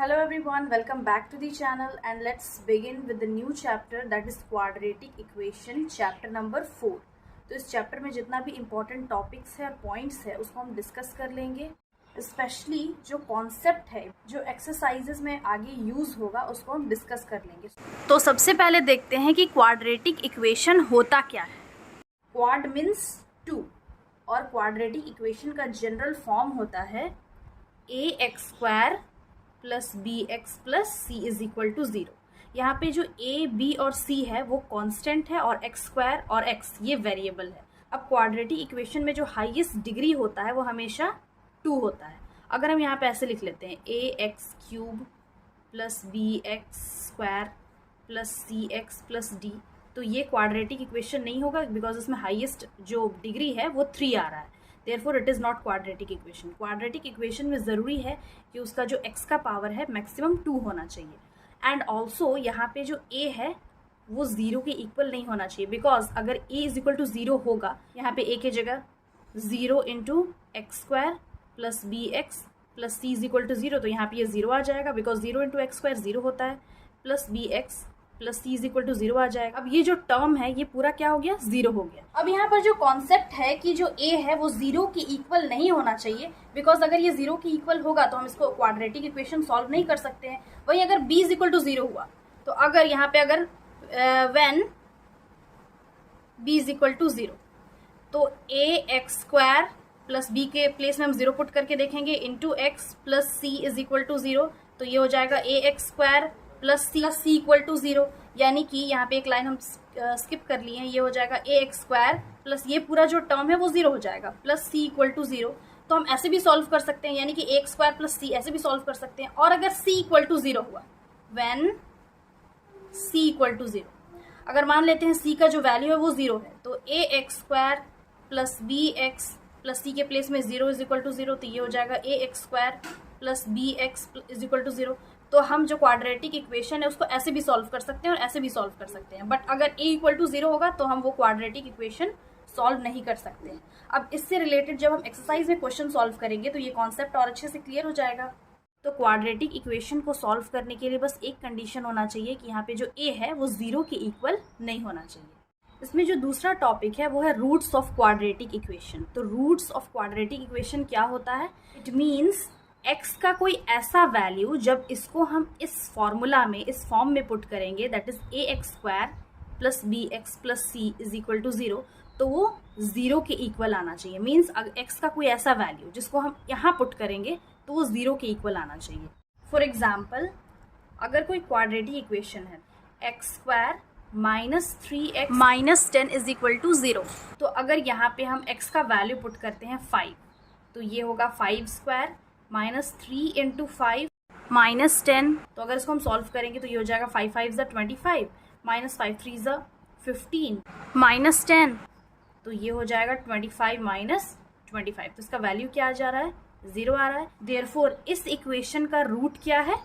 Hello everyone, welcome back to the channel and let's begin with the new chapter that is quadratic equation chapter number 4। तो इस chapter में जितना भी important topics है और points है उसको हम डिस्कस कर लेंगे। स्पेशली जो कॉन्सेप्ट है जो एक्सरसाइजेस में आगे यूज़ होगा उसको हम डिस्कस कर लेंगे। तो सबसे पहले देखते हैं कि क्वाड्रेटिक इक्वेशन होता क्या है। क्वाड मीन्स 2 और क्वाड्रेटिक इक्वेशन का जनरल फॉर्म होता है ax² plus B x plus c is equal to 0। यहाँ पे जो a, b और c है वो कांस्टेंट है और x² और x ये वेरिएबल है। अब क्वाड्रेटिक इक्वेशन में जो हाईएस्ट डिग्री होता है वो हमेशा 2 होता है। अगर हम यहाँ पे ऐसे लिख लेते हैं ax³ plus bx² plus cx plus d, तो ये क्वाड्रेटिक इक्वेशन नहीं होगा बिकॉज इसमें हाईएस्ट जो डिग्री है वो 3 आ रहा है। Therefore it is not quadratic equation। Quadratic equation में ज़रूरी है कि उसका जो x का पावर है मैक्सिमम 2 होना चाहिए एंड ऑल्सो यहाँ पे जो a है वो 0 के इक्वल नहीं होना चाहिए बिकॉज अगर a इज इक्वल टू 0 होगा, यहाँ पे a की जगह 0 into x² plus B x plus c is equal to 0, तो यहाँ पे ये 0 आ जाएगा बिकॉज 0 इंटू x² 0 होता है plus B x plus c is equal to 0 आ जाएगा। अब ये जो टर्म है ये पूरा क्या हो गया, 0 हो गया। अब यहाँ पर जो कॉन्सेप्ट है कि जो a है वो 0 के इक्वल नहीं होना चाहिए बिकॉज अगर ये 0 के इक्वल होगा तो हम इसको क्वाड्रेटिक इक्वेशन सॉल्व नहीं कर सकते हैं। वही अगर b इज इक्वल टू 0 हुआ तो अगर यहाँ पे अगर when b is equal to 0 तो ax² प्लस b के प्लेस में हम 0 पुट करके देखेंगे into x plus c is equal to 0, तो ये हो जाएगा ax² plus c equal to 0, यानी कि यहाँ पे एक लाइन हम स्किप कर लिए हैं, ये हो जाएगा ax² प्लस ये पूरा जो टर्म है वो 0 हो जाएगा प्लस सी इक्वल टू 0। तो हम ऐसे भी सॉल्व कर सकते हैं, यानी कि ax² प्लस सी ऐसे भी सॉल्व कर सकते हैं। और अगर c इक्वल टू 0 हुआ, व्हेन c इक्वल टू 0, अगर मान लेते हैं c का जो वैल्यू है वो 0 है तो ax² plus B x plus C के प्लेस में 0 इज इक्वल टू 0, तो ये हो जाएगा ax² plus B x is equal to 0। तो हम जो क्वाड्रेटिक इक्वेशन है उसको ऐसे भी सॉल्व कर सकते हैं और ऐसे भी सॉल्व कर सकते हैं, बट अगर a इक्वल टू 0 होगा तो हम वो क्वाड्रेटिक इक्वेशन सॉल्व नहीं कर सकते हैं। अब इससे रिलेटेड जब हम एक्सरसाइज में क्वेश्चन सॉल्व करेंगे तो ये कॉन्सेप्ट और अच्छे से क्लियर हो जाएगा। तो क्वाड्रेटिक इक्वेशन को सॉल्व करने के लिए बस एक कंडीशन होना चाहिए कि यहाँ पे जो a है वो 0 के इक्वल नहीं होना चाहिए। इसमें जो दूसरा टॉपिक है वो है रूट्स ऑफ क्वाड्रेटिक इक्वेशन। तो रूट्स ऑफ क्वाड्रेटिक इक्वेशन क्या होता है, इट मीन्स x का कोई ऐसा वैल्यू जब इसको हम इस फॉर्मूला में इस फॉर्म में पुट करेंगे that is ax² plus B x plus c is equal to 0, तो वो 0 के इक्वल आना चाहिए। मीन्स अगर x का कोई ऐसा वैल्यू जिसको हम यहाँ पुट करेंगे तो वो 0 के इक्वल आना चाहिए। फॉर एग्जाम्पल अगर कोई क्वाड्रेटिक इक्वेशन है x² minus 3x minus 10 is equal to 0, तो अगर यहाँ पे हम x का वैल्यू पुट करते हैं 5, तो ये होगा 5² माइनस 3 इंटू 5 माइनस 10, तो अगर इसको हम सॉल्व करेंगे तो ये हो जाएगा 5 5 ज़ा 25 माइनस 5 3 ज़ा 15 माइनस 10, तो ये हो जाएगा 25 माइनस 25, तो इसका वैल्यू क्या आ जा रहा है, 0 आ रहा है। देयरफॉर इस इक्वेशन का रूट क्या है,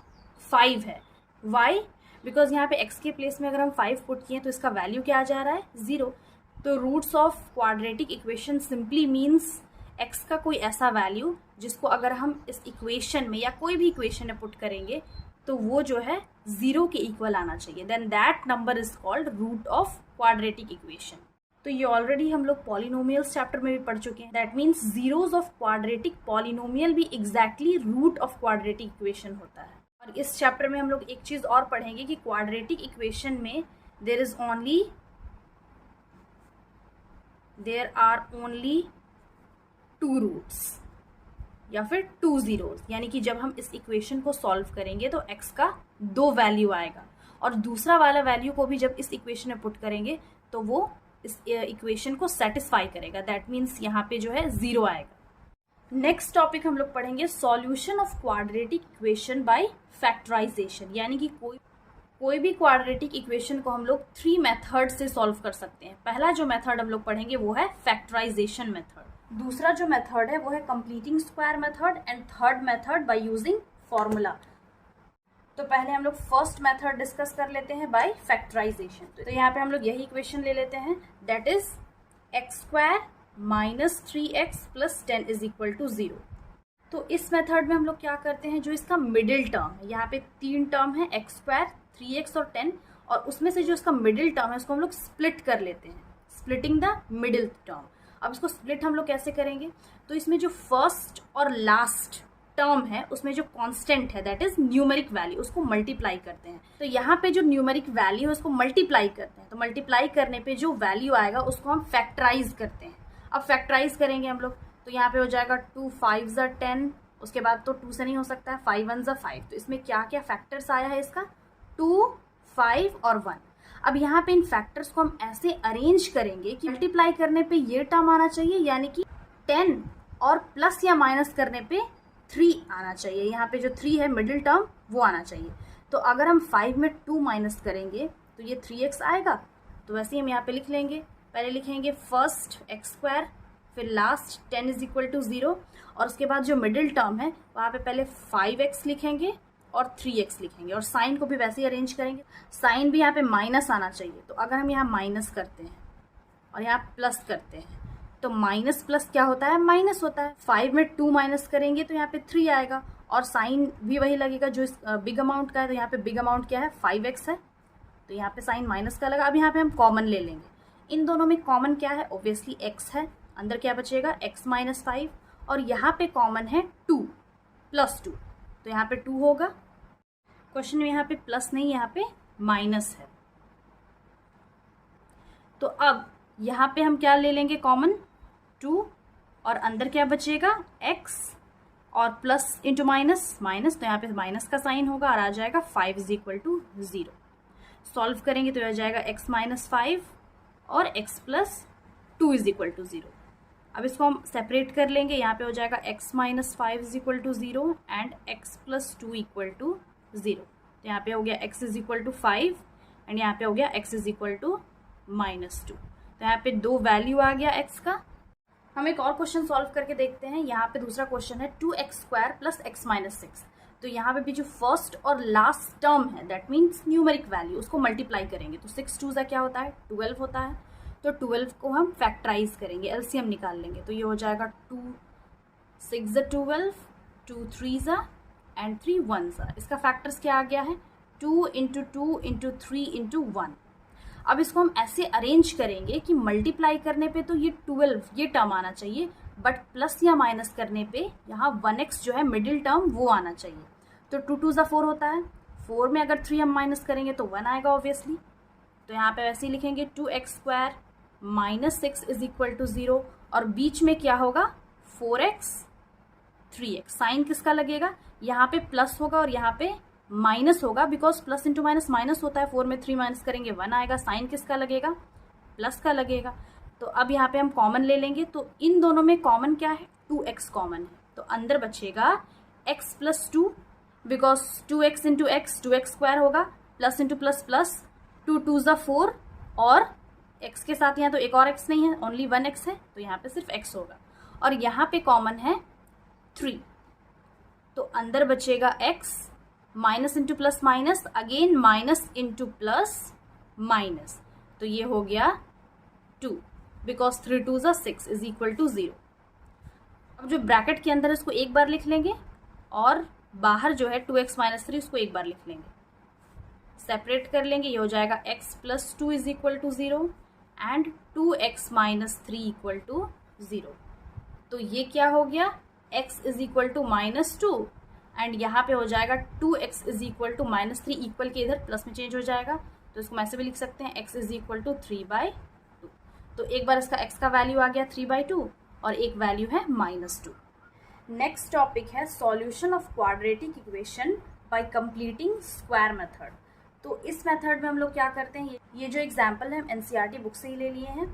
5 है। वाई, बिकॉज यहाँ पे x के प्लेस में अगर हम 5 पुट किए तो इसका वैल्यू क्या आ जा रहा है, 0। तो roots of quadratic equation simply means x का कोई ऐसा वैल्यू जिसको अगर हम इस इक्वेशन में या कोई भी इक्वेशन में पुट करेंगे तो वो जो है 0 के इक्वल आना चाहिए, then that number is called root of quadratic equation. तो ये ऑलरेडी हम लोग पॉलिनोमियल्स चैप्टर में भी पढ़ चुके हैं। That means zeros of quadratic polynomial भी exactly root of quadratic equation होता है। और इस चैप्टर में हम लोग एक चीज़ और पढ़ेंगे कि क्वाड्रेटिक इक्वेशन में देयर आर ओनली 2 रूट्स या फिर 2 जीरोस, यानी कि जब हम इस इक्वेशन को सॉल्व करेंगे तो x का 2 वैल्यू आएगा और दूसरा वाला वैल्यू को भी जब इस इक्वेशन में पुट करेंगे तो वो इस इक्वेशन को सेटिस्फाई करेगा। दैट मीन्स यहाँ पे जो है 0 आएगा। नेक्स्ट टॉपिक हम लोग पढ़ेंगे solution of quadratic equation by factorization, यानी कि कोई भी क्वाड्रेटिक इक्वेशन को हम लोग 3 मेथड से सॉल्व कर सकते हैं। पहला जो मेथड हम लोग पढ़ेंगे वो है फैक्टराइजेशन मेथड, दूसरा जो मेथड है वो है completing square method and third method by using formula. तो पहले हम लोग फर्स्ट मेथड डिस्कस कर लेते हैं बाय फैक्टराइजेशन। तो यहाँ पे हम लोग यही इक्वेशन ले लेते हैं that is x² minus 3x plus 10 is equal to 0। तो इस मेथड में हम लोग क्या करते हैं, जो इसका मिडिल टर्म है, यहाँ पे 3 टर्म है एक्स स्क्वायर, 3x और 10, और उसमें से जो इसका मिडिल टर्म है उसको हम लोग स्प्लिट कर लेते हैं, स्प्लिटिंग द मिडिल टर्म। अब इसको स्प्लिट हम लोग कैसे करेंगे, तो इसमें जो फर्स्ट और लास्ट टर्म है उसमें जो कांस्टेंट है दैट इज न्यूमेरिक वैल्यू, उसको मल्टीप्लाई करते हैं। तो यहाँ पे जो न्यूमेरिक वैल्यू है उसको मल्टीप्लाई करते हैं, तो मल्टीप्लाई करने पे जो वैल्यू आएगा उसको हम फैक्टराइज करते हैं। अब फैक्टराइज करेंगे हम लोग, तो यहाँ पे हो जाएगा 2 5 10, उसके बाद तो 2 से नहीं हो सकता है, 5 1 5। तो इसमें क्या क्या फैक्टर्स आया है इसका, 2 5 और 1। अब यहाँ पे इन फैक्टर्स को हम ऐसे अरेंज करेंगे कि मल्टीप्लाई करने पे ये टर्म आना चाहिए, यानी कि 10, और प्लस या माइनस करने पे 3 आना चाहिए। यहाँ पे जो 3 है मिडिल टर्म वो आना चाहिए। तो अगर हम 5 में 2 माइनस करेंगे तो ये 3x आएगा। तो वैसे ही हम यहाँ पे लिख लेंगे, पहले लिखेंगे फर्स्ट एक्स स्क्वायर, फिर लास्ट 10 इज इक्वल टू 0, और उसके बाद जो मिडिल टर्म है वहाँ पे पहले 5x लिखेंगे और 3x लिखेंगे, और साइन को भी वैसे ही अरेंज करेंगे। साइन भी यहाँ पे माइनस आना चाहिए, तो अगर हम यहाँ माइनस करते हैं और यहाँ प्लस करते हैं तो माइनस प्लस क्या होता है, माइनस होता है। 5 में 2 माइनस करेंगे तो यहाँ पे 3 आएगा, और साइन भी वही लगेगा जो इस बिग अमाउंट का है। तो यहाँ पे बिग अमाउंट क्या है, 5x है, तो यहाँ पे साइन माइनस का लगा। अब यहाँ पे हम कॉमन ले लेंगे, इन दोनों में कॉमन क्या है, ऑब्वियसली x है, अंदर क्या बचेगा x माइनस 5, और यहाँ पे कॉमन है 2 प्लस 2, तो यहाँ पे 2 होगा। क्वेश्चन में यहाँ पे प्लस नहीं, यहाँ पे माइनस है। तो अब यहाँ पे हम क्या ले लेंगे कॉमन, 2, और अंदर क्या बचेगा x, और प्लस इंटू माइनस माइनस, तो यहाँ पे माइनस का साइन होगा और आ जाएगा 5 इज इक्वल टू 0। सॉल्व करेंगे तो यह जाएगा x माइनस 5 और x plus 2 is equal to 0। अब इसको हम सेपरेट कर लेंगे, यहाँ पे हो जाएगा x minus 5 is equal to 0 and x plus 2 equal to 0। तो यहाँ पे हो गया x is equal to 5 and यहाँ पे हो गया x is equal to minus 2। तो यहाँ पे 2 वैल्यू आ गया x का। हम एक और क्वेश्चन सॉल्व करके देखते हैं। यहाँ पे दूसरा क्वेश्चन है 2x square plus x minus 6। तो यहाँ पे भी जो फर्स्ट और लास्ट टर्म है दैट मीन्स न्यूमेरिक वैल्यू, उसको मल्टीप्लाई करेंगे। तो 6 2 क्या होता है, 12 होता है। तो 12 को हम फैक्टराइज करेंगे, एलसीएम निकाल लेंगे। तो ये हो जाएगा 2 6 12, 2 3 एंड 3 1। इसका फैक्टर्स क्या आ गया है, 2 इंटू 2 इंटू 3 इंटू 1। अब इसको हम ऐसे अरेंज करेंगे कि मल्टीप्लाई करने पे तो ये 12 ये टर्म आना चाहिए, बट प्लस या माइनस करने पे यहाँ 1x जो है मिडिल टर्म वो आना चाहिए। तो 2 2 4 होता है, 4 में अगर 3 हम माइनस करेंगे तो 1 आएगा ऑब्वियसली। तो यहाँ पे वैसे ही लिखेंगे 2x square minus 6 is equal to 0, और बीच में क्या होगा 4x 3x। साइन किसका लगेगा, यहाँ पे प्लस होगा और यहाँ पे माइनस होगा, because plus into minus minus होता है। 4 में 3 माइनस करेंगे 1 आएगा। साइन किसका लगेगा, प्लस का लगेगा। तो अब यहाँ पे हम कॉमन ले लेंगे, तो इन दोनों में कॉमन क्या है, 2x कॉमन है। तो अंदर बचेगा x plus 2, because 2x into x 2x square होगा, प्लस इंटू प्लस प्लस 2 2 4, और x के साथ यहाँ तो एक और x नहीं है, ओनली 1x है, तो यहाँ पे सिर्फ x होगा। और यहाँ पे कॉमन है 3, तो अंदर बचेगा x minus into plus minus, again minus into plus minus, तो ये हो गया 2, बिकॉज 3 2 6 इज इक्वल टू 0। अब जो ब्रैकेट के अंदर इसको एक बार लिख लेंगे, और बाहर जो है 2x माइनस 3 उसको एक बार लिख लेंगे, सेपरेट कर लेंगे। ये हो जाएगा x plus 2 is equal to 0 and 2x minus 3 equal to 0। तो ये क्या हो गया, x is equal to minus 2, and यहाँ पे हो जाएगा 2x is equal to minus 3, equal के इधर प्लस में चेंज हो जाएगा, तो इसको ऐसे भी लिख सकते हैं x इज इक्वल टू 3/2। तो एक बार इसका x का वैल्यू आ गया 3/2 और एक वैल्यू है -2। नेक्स्ट टॉपिक है solution of quadratic equation bye completing square method. तो इस मेथड में हम लोग क्या करते हैं, ये जो एग्जाम्पल है हम एनसीईआरटी बुक से ही ले लिए हैं।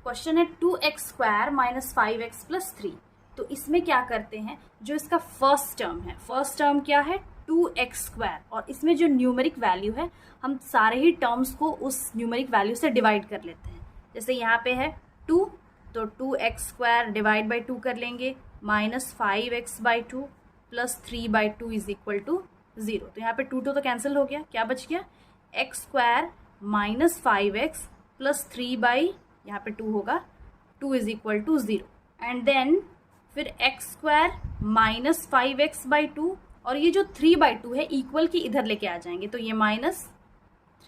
क्वेश्चन है 2x square minus 5x plus 3। तो इसमें क्या करते हैं, जो इसका फर्स्ट टर्म है, फर्स्ट टर्म क्या है 2x स्क्वायर, और इसमें जो न्यूमेरिक वैल्यू है हम सारे ही टर्म्स को उस न्यूमेरिक वैल्यू से डिवाइड कर लेते हैं। जैसे यहाँ पे है 2, तो 2x स्क्वायर डिवाइड बाई 2 कर लेंगे, माइनस 5x/2 प्लस 3/2 इज इक्वल टू 0। तो यहाँ पे 2 2 तो कैंसिल हो गया, क्या बच गया, x square minus 5x plus 3 by यहाँ पे 2 होगा, 2 is equal to 0। And then फिर एक्स स्क्वायर माइनस 5x/2, और ये जो 3/2 है इक्वल की इधर लेके आ जाएंगे, तो ये माइनस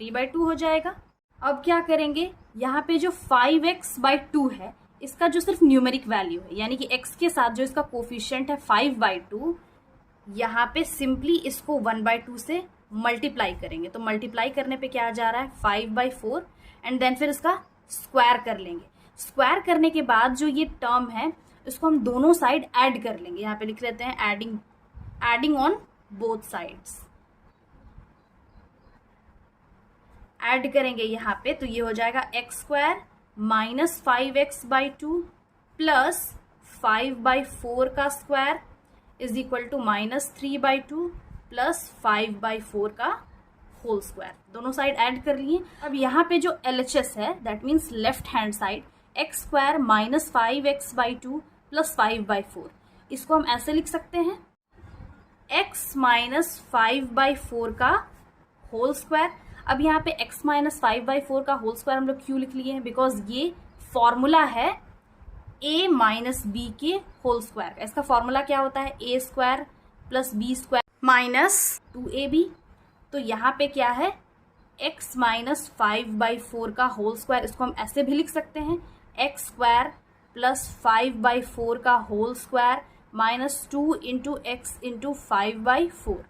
3/2 हो जाएगा। अब क्या करेंगे, यहाँ पे जो 5x/2 है इसका जो सिर्फ न्यूमेरिक वैल्यू है, यानी कि x के साथ जो इसका कोफिशिएंट है 5/2, यहाँ पे सिंपली इसको 1/2 से मल्टीप्लाई करेंगे। तो मल्टीप्लाई करने पे क्या आ जा रहा है 5/4, एंड देन फिर इसका स्क्वायर कर लेंगे। स्क्वायर करने के बाद जो ये टर्म है इसको हम दोनों साइड ऐड कर लेंगे। यहाँ पे लिख लेते हैं adding on both sides. Add करेंगे यहाँ पे, तो ये हो जाएगा x square minus 5x/2 plus 5/4 का square is equal to minus 3/2 plus 5/4 का होल स्क्वायर। दोनों साइड ऐड कर लिए। अब यहाँ पे जो LHS है that means left hand side, x square minus 5x/2 plus 5/4, इसको हम ऐसे लिख सकते हैं x माइनस 5/4 का होल स्क्वायर। अब यहाँ पे x माइनस 5/4 का होल स्क्वायर हम लोग क्यों लिख लिए हैं, बिकॉज ये फॉर्मूला है a माइनस बी के होल स्क्वायर का। इसका फॉर्मूला क्या होता है, a square plus b square minus 2ab। तो यहाँ पे क्या है x माइनस 5/4 का होल स्क्वायर, इसको हम ऐसे भी लिख सकते हैं x स्क्वायर प्लस 5/4 का whole square minus 2 into x into 5/4।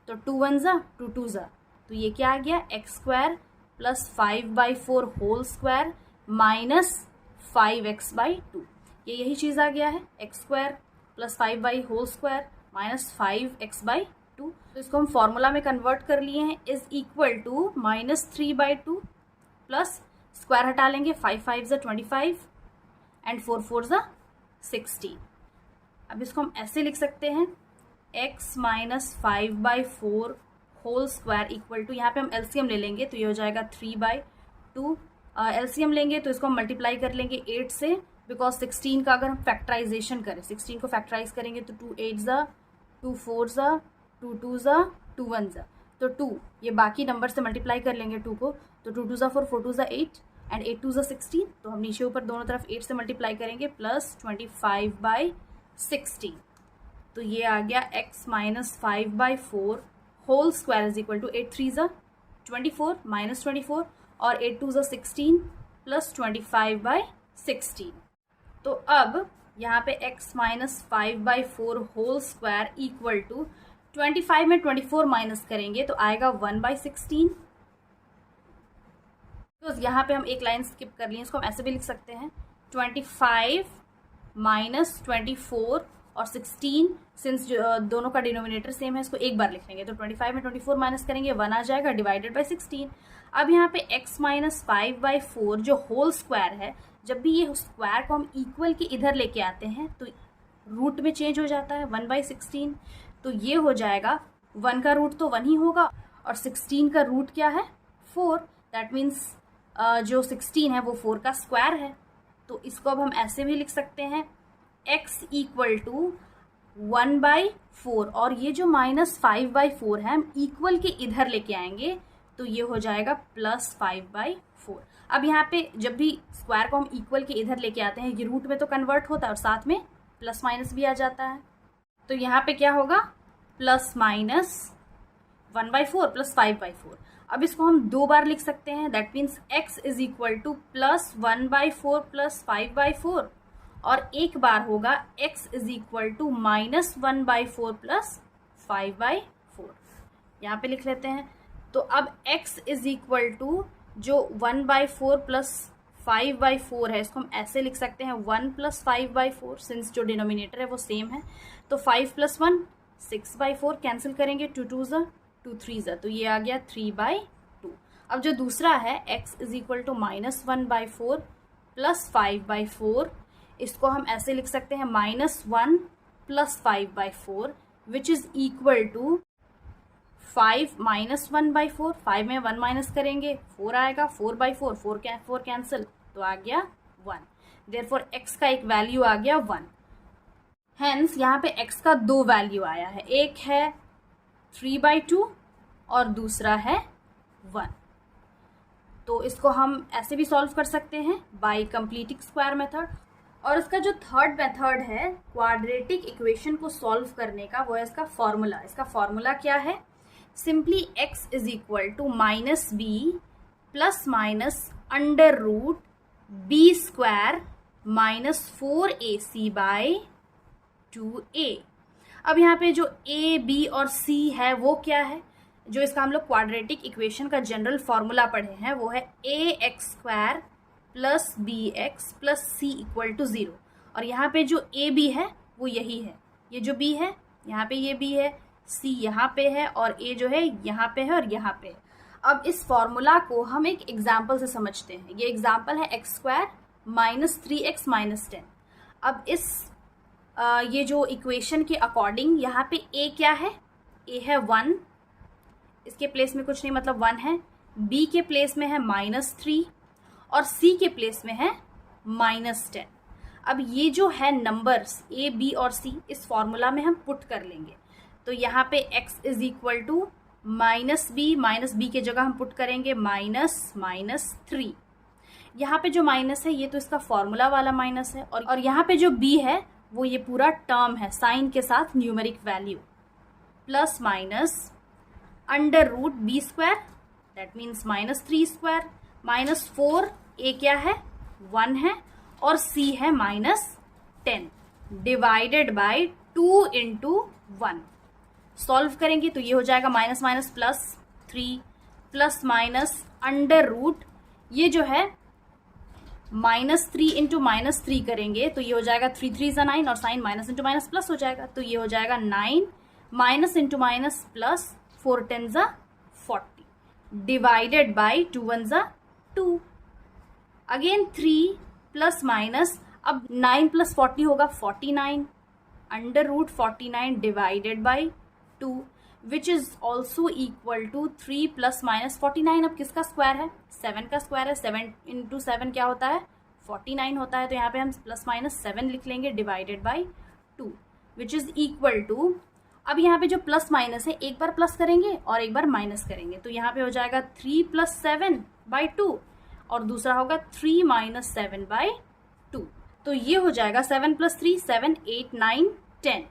तो 2 1 जा 2 2 जा, तो ये क्या आ गया x square plus 5/4 whole square minus 5x/2। ये यही चीज़ आ गया है x square plus 5 whole square minus 5x/2। तो इसको हम फॉर्मूला में कन्वर्ट कर लिए हैं, is equal to minus 3/2 plus square हटा लेंगे 5 5 जा 25 एंड 4 4 जा 16। अब इसको हम ऐसे लिख सकते हैं x minus 5/4 whole square equal to, यहाँ पे हम एलसीएम ले लेंगे तो ये हो जाएगा 3/2। एलसीएम लेंगे तो इसको हम मल्टीप्लाई कर लेंगे 8 से, बिकॉज 16 का अगर हम फैक्टराइजेशन करें, 16 को फैक्टराइज करेंगे तो 2 8 जा 2 4 जा 2 2 जा 2 1 जा, तो 2 ये बाकी नंबर से मल्टीप्लाई कर लेंगे 2 को, तो 2 2 जा 4 4 2 जा 8 एंड 8 2 जा 16। तो हम नीचे ऊपर दोनों तरफ 8 से मल्टीप्लाई करेंगे प्लस 25/16। तो ये आ गया x minus 5/4 whole square is equal to 8 3 जा 24 माइनस 24 और 8 2 जा 16 प्लस 25/16। तो अब यहाँ पे x minus 5/4 whole square equal to 25 में 24 माइनस करेंगे तो आएगा 1/16। तो यहाँ पे हम एक लाइन स्किप कर लिए, इसको हम ऐसे भी लिख सकते हैं 25 माइनस 24 और 16, सिंस दोनों का डिनोमिनेटर सेम है इसको एक बार लिख लेंगे, तो 25 में 24 माइनस करेंगे 1 आ जाएगा डिवाइडेड बाय 16। अब यहाँ पे x माइनस 5/4 जो होल स्क्वायर है, जब भी ये स्क्वायर को हम इक्वल के इधर लेके आते हैं तो रूट में चेंज हो जाता है 1/16। तो ये हो जाएगा 1 का रूट तो 1 ही होगा और 16 का रूट क्या है 4, दैट मीन्स जो 16 है वो 4 का स्क्वायर है। तो इसको अब हम ऐसे भी लिख सकते हैं x इक्वल टू 1/4, और ये जो माइनस 5/4 है हम इक्वल के इधर लेके आएंगे तो ये हो जाएगा प्लस 5/4। अब यहाँ पे जब भी स्क्वायर को हम इक्वल के इधर लेके आते हैं ये रूट में तो कन्वर्ट होता है और साथ में प्लस माइनस भी आ जाता है। तो यहाँ पे क्या होगा प्लस माइनस 1/4 प्लस 5/4। अब इसको हम 2 बार लिख सकते हैं, that means x is equal to plus 1/4 plus 5/4, और एक बार होगा x is equal to minus 1/4 plus 5/4। यहाँ पे लिख लेते हैं। तो अब x इज इक्वल टू जो 1/4 प्लस 5/4 है इसको हम ऐसे लिख सकते हैं 1 प्लस 5/4, सिंस जो डिनोमिनेटर है वो सेम है। तो 5 प्लस 1 6/4, कैंसिल करेंगे 2 2 जा 2 3 जा, तो ये आ गया 3/2। अब जो दूसरा है x is equal to minus 1/4 plus 5/4, इसको हम ऐसे लिख सकते हैं minus 1 plus 5/4 which is equal to 5 minus 1/4, 5 में 1 माइनस करेंगे 4 आएगा, 4/4 4 कैंसिल तो आ गया 1। देयरफॉर x का एक वैल्यू आ गया 1। हेंस यहाँ पे x का 2 वैल्यू आया है, एक है 3/2 और दूसरा है 1। तो इसको हम ऐसे भी सॉल्व कर सकते हैं बाय कंप्लीटिंग स्क्वायर मेथड। और इसका जो थर्ड मेथड है क्वाड्रेटिक इक्वेशन को सॉल्व करने का, वो है इसका फॉर्मूला। इसका फॉर्मूला क्या है? Simply x is equal to minus b plus minus under root b square minus 4ac by 2a। अब यहाँ पे जो a, b और c है वो क्या है? जो इसका हम लोग क्वाड्रेटिक इक्वेशन का जनरल फॉर्मूला पढ़े हैं वो है ax square plus B x plus c equal to 0। और यहाँ पे जो ए बी है वो यही है, ये जो बी है यहाँ पे ये बी है, सी यहाँ पे है और ए जो है यहाँ पे है और यहाँ पे है। अब इस फॉर्मूला को हम एक एग्जाम्पल से समझते हैं। ये एग्जाम्पल है x square minus 3x minus 10। अब इस ये जो इक्वेशन के अकॉर्डिंग यहाँ पे ए क्या है? ए है 1, इसके प्लेस में कुछ नहीं मतलब 1 है। बी के प्लेस में है -3 और सी के प्लेस में है -10। अब ये जो है नंबर्स ए, बी और सी इस फॉर्मूला में हम पुट कर लेंगे। तो यहाँ पे x is equal to minus b के जगह हम पुट करेंगे -3। यहाँ पे जो माइनस है ये तो इसका फॉर्मूला वाला माइनस है, और यहाँ पे जो b है वो ये पूरा टर्म है साइन के साथ numeric value, plus minus under root b square that means -3 square minus 4, a क्या है 1 है और सी है -10 डिवाइडेड बाय 2 इंटू 1। सॉल्व करेंगे तो ये हो जाएगा minus minus plus 3 plus minus under root, ये जो है -3 इंटू -3 करेंगे तो ये हो जाएगा 3 3 ज़ा 9 और sign minus into minus plus हो जाएगा, तो ये हो जाएगा 9 माइनस इंटू माइनस प्लस 4 10 ज़ा 40 डिवाइडेड बाई 2 1 ज़ा 2। अगेन 3 प्लस माइनस, अब 9 प्लस 40 होगा 49 under root 49 divided by 2 which is also equal to 3 plus minus 49। अब किसका स्क्वायर है? 7 का स्क्वायर है। 7 इंटू 7 क्या होता है? 49 होता है। तो यहाँ पे हम प्लस माइनस 7 लिख लेंगे divided by 2 which is equal to, अब यहाँ पे जो प्लस माइनस है एक बार प्लस करेंगे और एक बार माइनस करेंगे, तो यहाँ पे हो जाएगा 3 प्लस 7 बाई 2 और दूसरा होगा 3 माइनस 7 बाई 2। तो ये हो जाएगा 7 प्लस 3 7 8 9 10,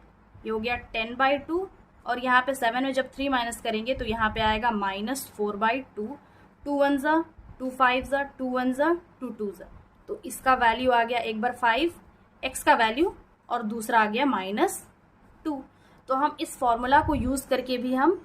ये हो गया 10 बाई 2 और यहाँ पे 7 में जब 3 माइनस करेंगे तो यहाँ पे आएगा -4 बाई 2। 2 1 ज़ा 2 5 ज़ा 2 1 ज़ा 2 2 ज़ा, तो इसका वैल्यू आ गया एक बार 5 x का वैल्यू और दूसरा आ गया -2। तो हम इस फॉर्मूला को यूज़ करके भी हम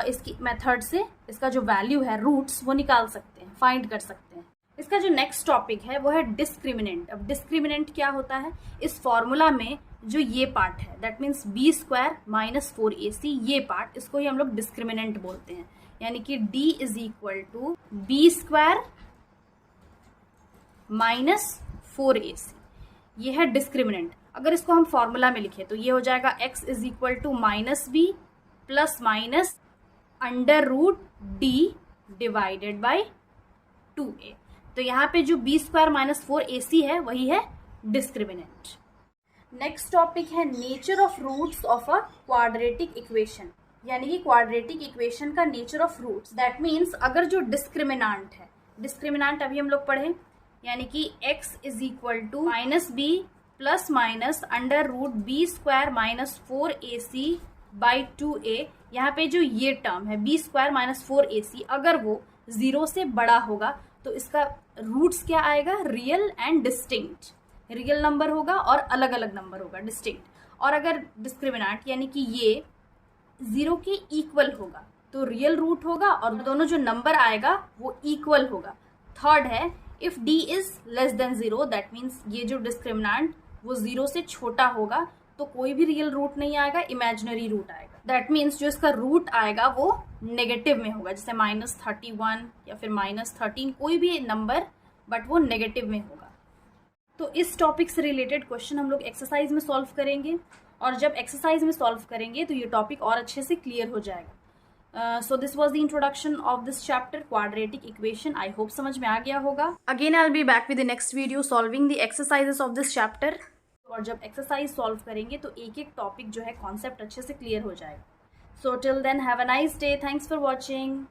इसकी मेथड से इसका जो वैल्यू है रूट्स वो निकाल सकते हैं, फाइंड कर सकते हैं। इसका जो नेक्स्ट टॉपिक है वो है डिस्क्रिमिनेंट। अब डिस्क्रिमिनेंट क्या होता है? इस फॉर्मूला में जो ये पार्ट है that means b square minus 4ac, ये पार्ट, इसको ही हम लोग डिस्क्रिमिनेंट बोलते हैं। यानी कि d is equal to b square minus 4ac, ये है डिस्क्रिमिनेंट। अगर इसको हम फॉर्मूला में लिखें तो ये हो जाएगा x is equal to minus b plus minus under root d divided by 2a। तो यहाँ पे जो बी स्क्वायर माइनस 4ac है वही है डिस्क्रिमिनेंट। नेक्स्ट टॉपिक है nature of roots of a quadratic equation, यानी कि क्वाड्रेटिक इक्वेशन का nature of roots. That means अगर जो डिस्क्रिमिनांट है, डिस्क्रिमिनांट अभी हम लोग पढ़े, यानी कि x is equal to minus b plus minus under root b square minus 4ac by 2a। यहाँ पे जो ये टर्म है बी स्क्वायर माइनस 4ac, अगर वो 0 से बड़ा होगा तो इसका रूट्स क्या आएगा? Real and distinct. Real number होगा और अलग अलग नंबर होगा, डिस्टिंक्ट। और अगर डिस्क्रिमिनेंट यानी कि ये 0 के इक्वल होगा तो रियल रूट होगा और दोनों जो नंबर आएगा वो इक्वल होगा। थर्ड है if d is less than 0, that means ये जो डिस्क्रिमिनेंट वो 0 से छोटा होगा तो कोई भी रियल रूट नहीं आएगा, इमेजिनरी रूट आएगा। दैट मीन्स जो इसका रूट आएगा वो नेगेटिव में होगा, जैसे -31 या फिर -13, कोई भी नंबर बट वो नेगेटिव में होगा। तो इस टॉपिक से रिलेटेड क्वेश्चन हम लोग एक्सरसाइज में सॉल्व करेंगे और जब एक्सरसाइज में सॉल्व करेंगे तो ये टॉपिक और अच्छे से क्लियर हो जाएगा। So this was the introduction of this chapter quadratic equation. I hope समझ में आ गया होगा। Again I will be back with the next video solving the exercises of this chapter. और जब एक्सरसाइज सॉल्व करेंगे तो एक एक टॉपिक जो है कॉन्सेप्ट अच्छे से क्लियर हो जाएगा। So till then have a nice day, thanks for watching.